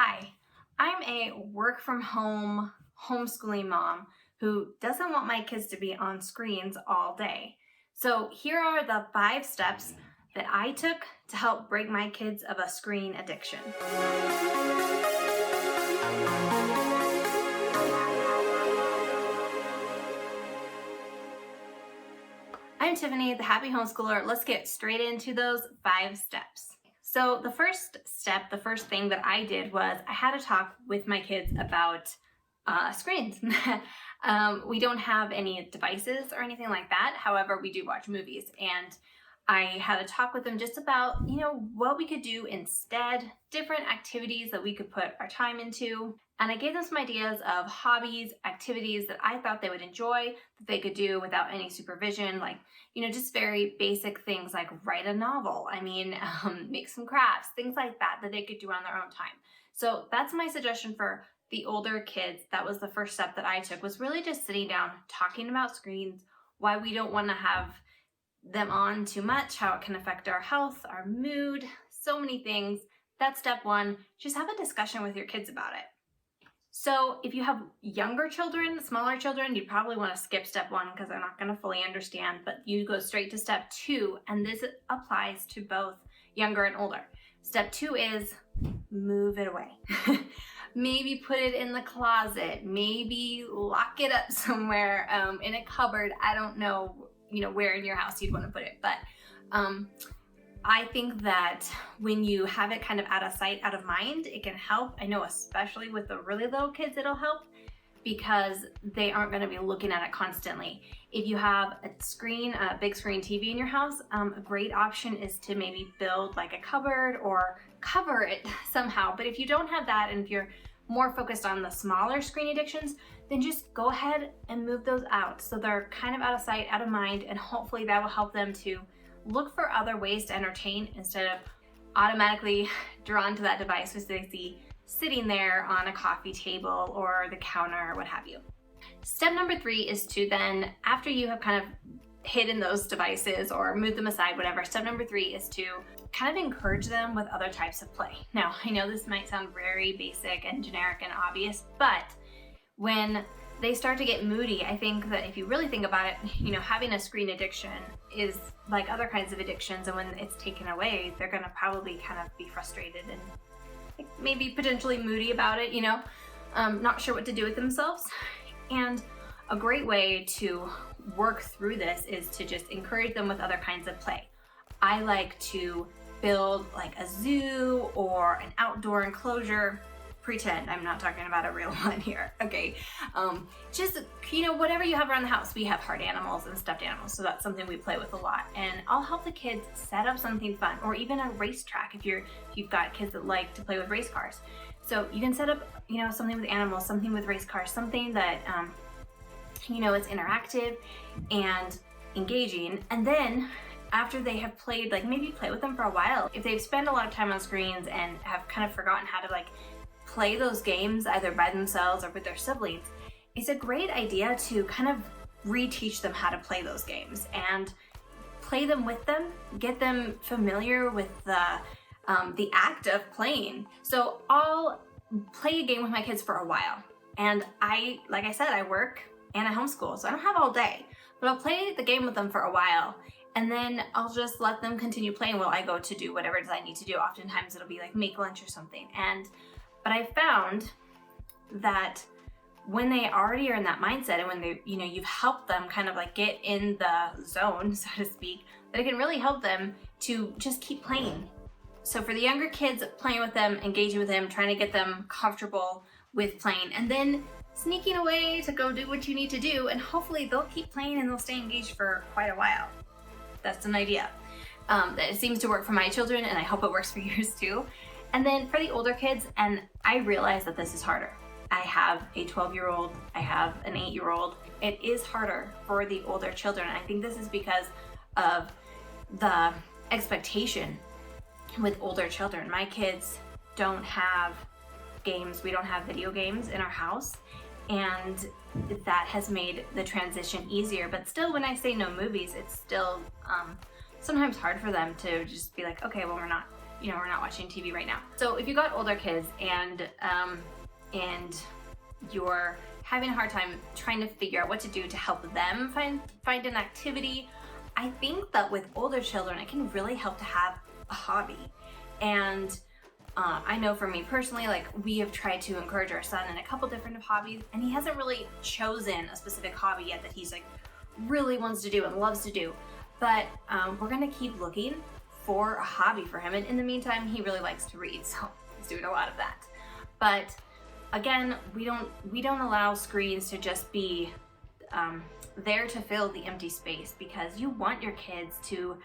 Hi, I'm a work from home homeschooling mom who doesn't want my kids to be on screens all day. So here are the 5 steps that I took to help break my kids of a screen addiction. I'm Tiffany, the happy homeschooler. Let's get straight into those 5 steps. So the first step, the first thing that I did was I had a talk with my kids about screens. We don't have any devices or anything like that. However, we do watch movies, and I had a talk with them just about, what we could do instead, different activities that we could put our time into. And I gave them some ideas of hobbies, activities that I thought they would enjoy, that they could do without any supervision, like, just very basic things like write a novel. Make some crafts, things like that they could do on their own time. So that's my suggestion for the older kids. That was the first step that I took, was really just sitting down, talking about screens, why we don't want to have them on too much, how it can affect our health, our mood, so many things. That's step one. Just have a discussion with your kids about it. So if you have younger children, smaller children, you probably want to skip step one because they're not going to fully understand, but you go straight to step two, and this applies to both younger and older. Step two is move it away. Maybe put it in the closet, maybe lock it up somewhere in a cupboard. I don't know, where in your house you'd want to put it, but I think that when you have it kind of out of sight, out of mind, it can help. I know especially with the really little kids, it'll help because they aren't going to be looking at it constantly. If you have a big screen TV in your house, a great option is to maybe build like a cupboard or cover it somehow. But if you don't have that, and if you're more focused on the smaller screen addictions, then just go ahead and move those out so they're kind of out of sight, out of mind, and hopefully that will help them to look for other ways to entertain instead of automatically drawn to that device which they see sitting there on a coffee table or the counter or what have you. Step number 3 is to then, after you have kind of hidden those devices or moved them aside, whatever, step number 3 is to kind of encourage them with other types of play. Now, I know this might sound very basic and generic and obvious, but when they start to get moody, I think that if you really think about it, having a screen addiction is like other kinds of addictions, and when it's taken away, they're gonna probably kind of be frustrated and maybe potentially moody about it, not sure what to do with themselves. And a great way to work through this is to just encourage them with other kinds of play. I like to build like a zoo or an outdoor enclosure. Pretend I'm not talking about a real one here, okay? Just, whatever you have around the house. We have hard animals and stuffed animals, so that's something we play with a lot. And I'll help the kids set up something fun, or even a racetrack if you've got kids that like to play with race cars. So you can set up, something with animals, something with race cars, something that, it's interactive and engaging. And then after they have played, like maybe play with them for a while, if they've spent a lot of time on screens and have kind of forgotten how to play those games either by themselves or with their siblings, it's a great idea to kind of reteach them how to play those games and play them with them, get them familiar with the act of playing. So I'll play a game with my kids for a while, and like I said, I work and I homeschool, so I don't have all day, but I'll play the game with them for a while, and then I'll just let them continue playing while I go to do whatever it is I need to do. Oftentimes it'll be like make lunch or something. But I found that when they already are in that mindset, and when they, you've helped them kind of get in the zone, so to speak, that it can really help them to just keep playing. So for the younger kids, playing with them, engaging with them, trying to get them comfortable with playing, and then sneaking away to go do what you need to do, and hopefully they'll keep playing and they'll stay engaged for quite a while. That's an idea. That it seems to work for my children, and I hope it works for yours too. And then for the older kids, and I realize that this is harder. I have a 12-year-old, I have an 8-year-old. It is harder for the older children. I think this is because of the expectation with older children. My kids don't have games. We don't have video games in our house, and that has made the transition easier. But still, when I say no movies, it's still sometimes hard for them to just be like, okay, well, we're not you know, we're not watching TV right now. So if you got older kids and you're having a hard time trying to figure out what to do to help them find an activity, I think that with older children, it can really help to have a hobby. And I know for me personally, like, we have tried to encourage our son in a couple different hobbies, and he hasn't really chosen a specific hobby yet that he's like really wants to do and loves to do. But we're gonna keep looking for a hobby for him. And in the meantime, he really likes to read, so he's doing a lot of that. But again, we don't allow screens to just be there to fill the empty space, because you want your kids to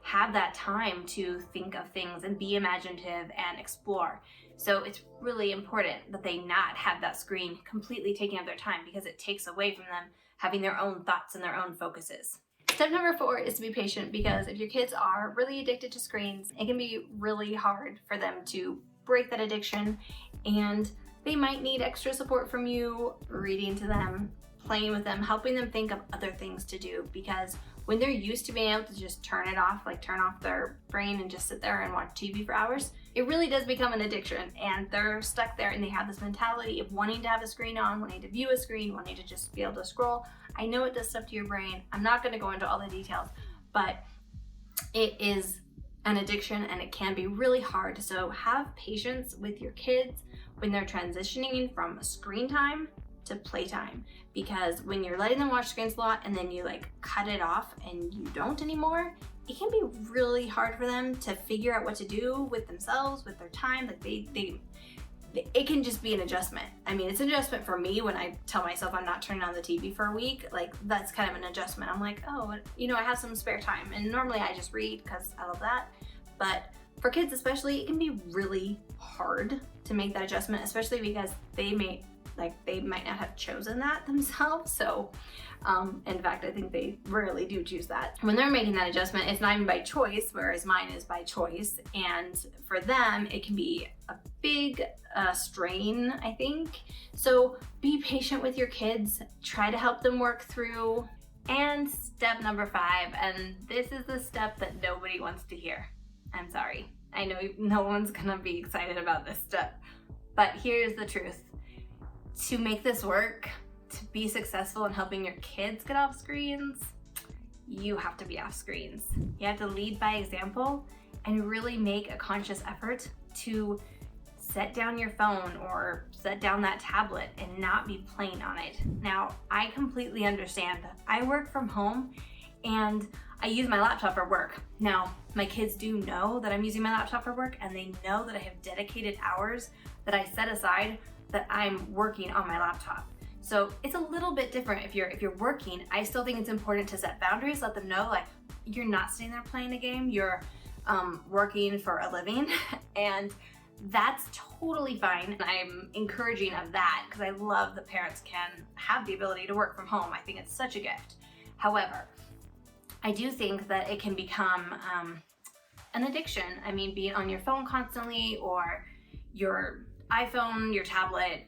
have that time to think of things and be imaginative and explore. So it's really important that they not have that screen completely taking up their time, because it takes away from them having their own thoughts and their own focuses. Step number 4 is to be patient, because if your kids are really addicted to screens, it can be really hard for them to break that addiction, and they might need extra support from you, reading to them, playing with them, helping them think of other things to do, because when they're used to being able to just turn it off, like turn off their brain and just sit there and watch TV for hours, it really does become an addiction, and they're stuck there, and they have this mentality of wanting to have a screen on, wanting to view a screen, wanting to just be able to scroll. I know it does stuff to your brain. I'm not going to go into all the details, but it is an addiction and it can be really hard. So have patience with your kids when they're transitioning from screen time to playtime, because when you're letting them watch screens a lot and then you like cut it off and you don't anymore, it can be really hard for them to figure out what to do with themselves, with their time. Like it can just be an adjustment. I mean, it's an adjustment for me when I tell myself I'm not turning on the TV for a week. Like, that's kind of an adjustment. I'm like, oh, you know, I have some spare time, and normally I just read because I love that. But for kids especially, it can be really hard to make that adjustment, especially because they might not have chosen that themselves. So in fact, I think they rarely do choose that. When they're making that adjustment, it's not even by choice, whereas mine is by choice. And for them, it can be a big strain, I think. So be patient with your kids, try to help them work through. And step number 5, and this is the step that nobody wants to hear. I'm sorry. I know no one's gonna be excited about this step, but here's the truth. To make this work, to be successful in helping your kids get off screens, you have to be off screens. You have to lead by example and really make a conscious effort to set down your phone or set down that tablet and not be playing on it. Now, I completely understand. I work from home and I use my laptop for work. Now, my kids do know that I'm using my laptop for work, and they know that I have dedicated hours that I set aside that I'm working on my laptop. So it's a little bit different if you're working. I still think it's important to set boundaries, let them know like you're not sitting there playing a game, you're working for a living, and that's totally fine. I'm encouraging of that because I love that parents can have the ability to work from home. I think it's such a gift. However, I do think that it can become an addiction. I mean, being on your phone constantly or your iPhone, your tablet,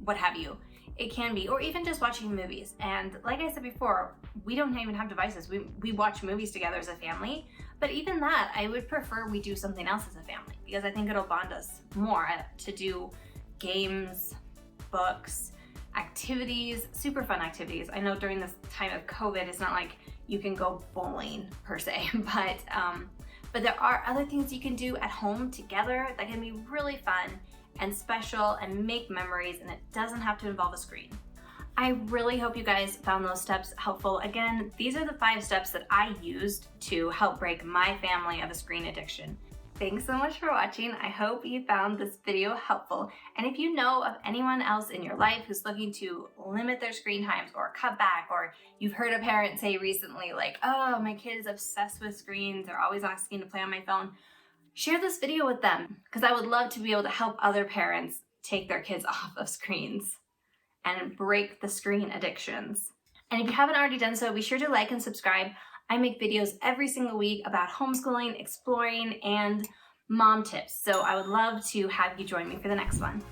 what have you. It can be, or even just watching movies. And like I said before, we don't even have devices. We watch movies together as a family, but even that, I would prefer we do something else as a family, because I think it'll bond us more to do games, books, activities, super fun activities. I know during this time of COVID, it's not like you can go bowling per se, but there are other things you can do at home together that can be really fun and special and make memories, and it doesn't have to involve a screen. I really hope you guys found those steps helpful. Again, these are the 5 steps that I used to help break my family of a screen addiction. Thanks so much for watching. I hope you found this video helpful. And if you know of anyone else in your life who's looking to limit their screen times or cut back, or you've heard a parent say recently like, oh, my kid is obsessed with screens, they're always asking to play on my phone, share this video with them, because I would love to be able to help other parents take their kids off of screens and break the screen addictions. And if you haven't already done so, be sure to like and subscribe. I make videos every single week about homeschooling, exploring, and mom tips. So I would love to have you join me for the next one.